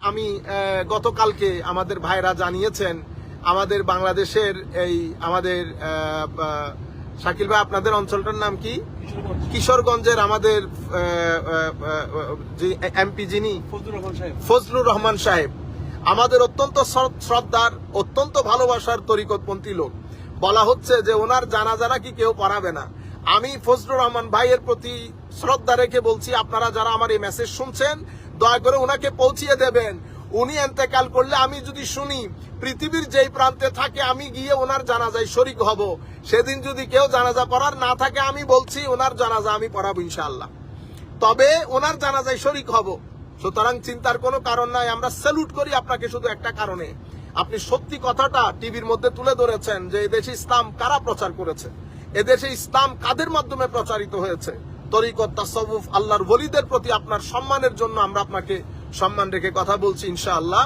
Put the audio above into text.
আমি গতকালকে আমাদের ভাইরা জানিয়েছেন আমাদের বাংলাদেশের এই আমাদের শাকিল ভাই আপনাদের অঞ্চলটার নাম কি? কিশোরগঞ্জের আমাদের এমপি যিনি ফজলুর রহমান সাহেব আমাদের অত্যন্ত শ্রদ্ধার অত্যন্ত ভালোবাসার তরিকতপন্থী লোক। বলা হচ্ছে যে ওনার জানাজা নাকি কেউ পড়াবে না। আমি ফজলুর রহমান ভাইয়ের প্রতি শ্রদ্ধা রেখে বলছি, আপনারা যারা আমার এই মেসেজ শুনছেন দয়া করে ওনাকে পৌঁছিয়ে দেবেন। উনি এন্তেকাল করলে আমি যদি শুনি পৃথিবীর যেই প্রান্তে থাকে আমি গিয়ে ওনার জানাজায় শরিক হব। সেদিন যদি কেউ জানাজা পড়ার না থাকে আমি বলছি ওনার জানাজা আমি পড়াবো ইনশাআল্লাহ, তবে ওনার জানাজায় শরিক হব। সুতরাং চিন্তার কোনো কারণ নাই। আমরা স্যালুট করি আপনাকে শুধু একটা কারণে, আপনি সত্যি কথাটা টিভির মধ্যে তুলে ধরেছেন যে এদেশে ইসলাম কারা প্রচার করেছে, এদেশে ইসলাম কাদের মাধ্যমে প্রচারিত হয়েছে। তরিকত, তাসাউফ, আল্লাহর ওলিদের প্রতি আপনার সম্মানের জন্য আমরা আপনাকে সম্মান রেখে কথা বলছি ইনশাআল্লাহ।